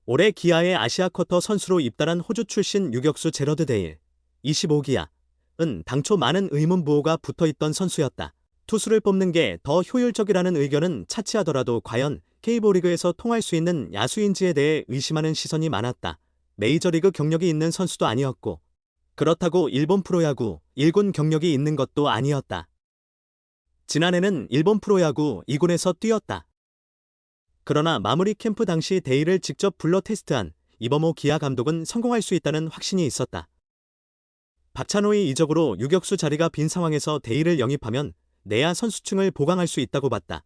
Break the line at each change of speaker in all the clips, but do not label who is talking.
올해 기아의 아시아 쿼터 선수로 입단한 호주 출신 유격수 제러드 데일, 25기아은 당초 많은 의문부호가 붙어있던 선수였다. 투수를 뽑는 게 더 효율적이라는 의견은 차치하더라도 과연 K리그에서 통할 수 있는 야수인지에 대해 의심하는 시선이 많았다. 메이저리그 경력이 있는 선수도 아니었고, 그렇다고 일본 프로야구 1군 경력이 있는 것도 아니었다. 지난해는 일본 프로야구 2군에서 뛰었다. 그러나 마무리 캠프 당시 데일을 직접 불러 테스트한 이범호 기아 감독은 성공할 수 있다는 확신이 있었다. 박찬호의 이적으로 유격수 자리가 빈 상황에서 데일을 영입하면 내야 선수층을 보강할 수 있다고 봤다.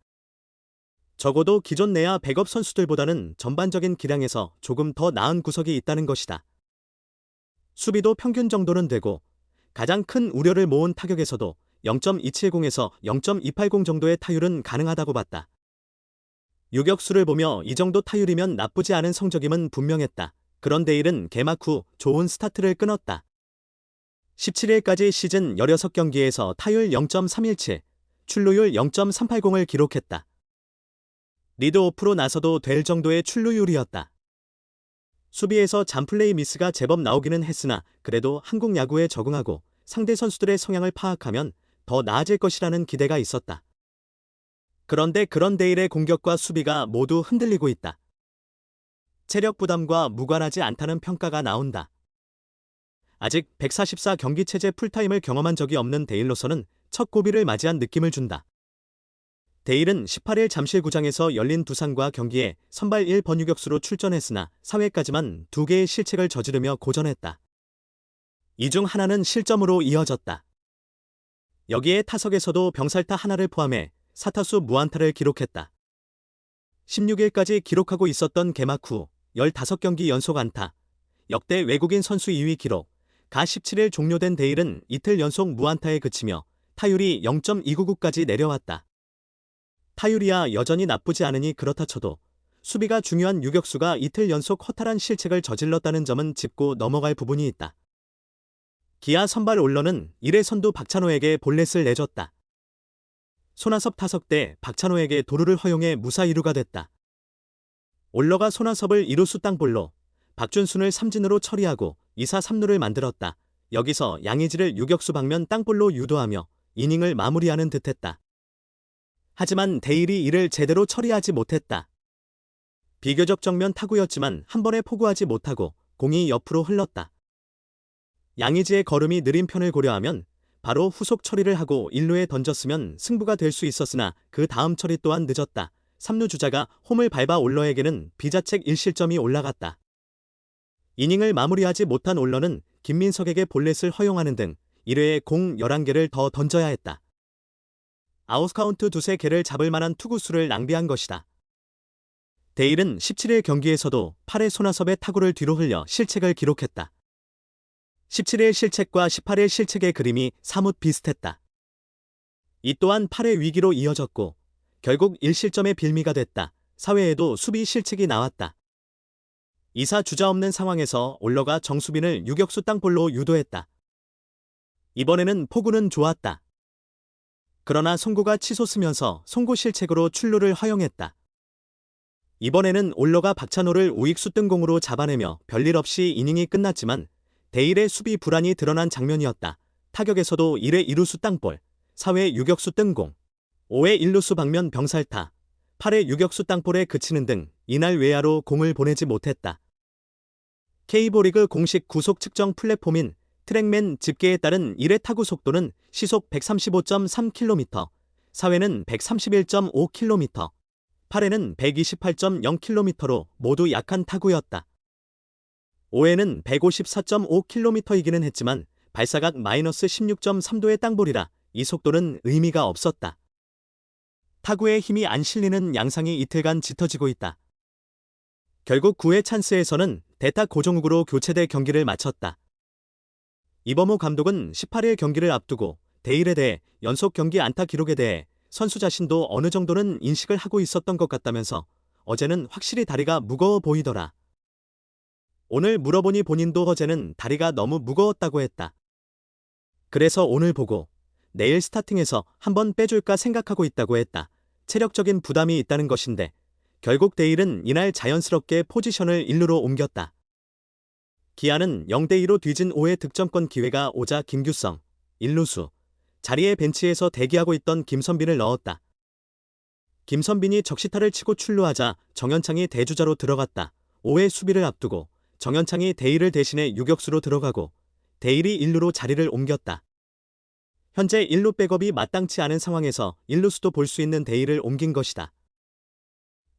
적어도 기존 내야 백업 선수들보다는 전반적인 기량에서 조금 더 나은 구석이 있다는 것이다. 수비도 평균 정도는 되고 가장 큰 우려를 모은 타격에서도 0.270에서 0.280 정도의 타율은 가능하다고 봤다. 유격수를 보며 이 정도 타율이면 나쁘지 않은 성적임은 분명했다. 그런데 데일은 개막 후 좋은 스타트를 끊었다. 17일까지 시즌 16경기에서 타율 0.317, 출루율 0.380을 기록했다. 리드오프로 나서도 될 정도의 출루율이었다. 수비에서 잔플레이 미스가 제법 나오기는 했으나 그래도 한국 야구에 적응하고 상대 선수들의 성향을 파악하면 더 나아질 것이라는 기대가 있었다. 그런데 그런 데일의 공격과 수비가 모두 흔들리고 있다. 체력 부담과 무관하지 않다는 평가가 나온다. 아직 144경기 체제 풀타임을 경험한 적이 없는 데일로서는 첫 고비를 맞이한 느낌을 준다. 데일은 18일 잠실구장에서 열린 두산과 경기에 선발 1번 유격수로 출전했으나 4회까지만 2개의 실책을 저지르며 고전했다. 이 중 하나는 실점으로 이어졌다. 여기에 타석에서도 병살타 하나를 포함해 4타수 무안타를 기록했다. 16일까지 기록하고 있었던 개막 후 15경기 연속 안타, 역대 외국인 선수 2위 기록, 가 17일 종료된 데일은 이틀 연속 무안타에 그치며 타율이 0.299까지 내려왔다. 타율이야 여전히 나쁘지 않으니 그렇다 쳐도 수비가 중요한 유격수가 이틀 연속 허탈한 실책을 저질렀다는 점은 짚고 넘어갈 부분이 있다. 기아 선발 올러는 1회 선두 박찬호에게 볼넷을 내줬다. 손아섭 타석 때 박찬호에게 도루를 허용해 무사 2루가 됐다. 올러가 손아섭을 2루수 땅볼로, 박준순을 삼진으로 처리하고 2사 3루를 만들었다. 여기서 양의지를 유격수 방면 땅볼로 유도하며 이닝을 마무리하는 듯했다. 하지만 데일이 이를 제대로 처리하지 못했다. 비교적 정면 타구였지만 한 번에 포구하지 못하고 공이 옆으로 흘렀다. 양의지의 걸음이 느린 편을 고려하면 바로 후속 처리를 하고 1루에 던졌으면 승부가 될 수 있었으나 그 다음 처리 또한 늦었다. 3루 주자가 홈을 밟아 올러에게는 비자책 1실점이 올라갔다. 이닝을 마무리하지 못한 올러는 김민석에게 볼넷을 허용하는 등 1회에 공 11개를 더 던져야 했다. 아웃카운트 두세 개를 잡을 만한 투구수를 낭비한 것이다. 데일은 17일 경기에서도 8회 손아섭의 타구를 뒤로 흘려 실책을 기록했다. 17일 실책과 18일 실책의 그림이 사뭇 비슷했다. 이 또한 8회 위기로 이어졌고 결국 1실점의 빌미가 됐다. 4회에도 수비 실책이 나왔다. 2사 주자 없는 상황에서 올러가 정수빈을 유격수 땅볼로 유도했다. 이번에는 포구는 좋았다. 그러나 송구가 치솟으면서 송구 실책으로 출루를 허용했다. 이번에는 올러가 박찬호를 우익수 뜬공으로 잡아내며 별일 없이 이닝이 끝났지만 데일의 수비 불안이 드러난 장면이었다. 타격에서도 1회 2루수 땅볼, 4회 유격수 뜬공, 5회 1루수 방면 병살타, 8회 유격수 땅볼에 그치는 등 이날 외야로 공을 보내지 못했다. K리그 공식 구속 측정 플랫폼인 트랙맨 집계에 따른 1회 타구 속도는 시속 135.3km, 4회는 131.5km, 8회는 128.0km로 모두 약한 타구였다. 5회는 154.5km이기는 했지만 발사각 마이너스 16.3도의 땅볼이라 이 속도는 의미가 없었다. 타구에 힘이 안 실리는 양상이 이틀간 짙어지고 있다. 결국 9회 찬스에서는 대타 고종욱으로 교체돼 경기를 마쳤다. 이범호 감독은 18일 경기를 앞두고 데일에 대해 연속 경기 안타 기록에 대해 선수 자신도 어느 정도는 인식을 하고 있었던 것 같다면서 어제는 확실히 다리가 무거워 보이더라. 오늘 물어보니 본인도 어제는 다리가 너무 무거웠다고 했다. 그래서 오늘 보고 내일 스타팅에서 한번 빼줄까 생각하고 있다고 했다. 체력적인 부담이 있다는 것인데 결국 데일은 이날 자연스럽게 포지션을 1루로 옮겼다. 기아는 0대2로 뒤진 5회 득점권 기회가 오자 김규성, 1루수, 자리에 벤치에서 대기하고 있던 김선빈을 넣었다. 김선빈이 적시타를 치고 출루하자 정현창이 대주자로 들어갔다. 5회 수비를 앞두고 정현창이 데일을 대신해 유격수로 들어가고 데일이 1루로 자리를 옮겼다. 현재 1루 백업이 마땅치 않은 상황에서 1루수도 볼 수 있는 데일을 옮긴 것이다.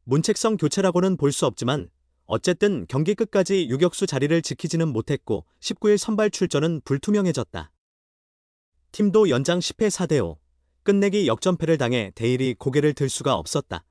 문책성 교체라고는 볼 수 없지만 어쨌든 경기 끝까지 유격수 자리를 지키지는 못했고 19일 선발 출전은 불투명해졌다. 팀도 연장 10회 4대5, 끝내기 역전패를 당해 데일이 고개를 들 수가 없었다.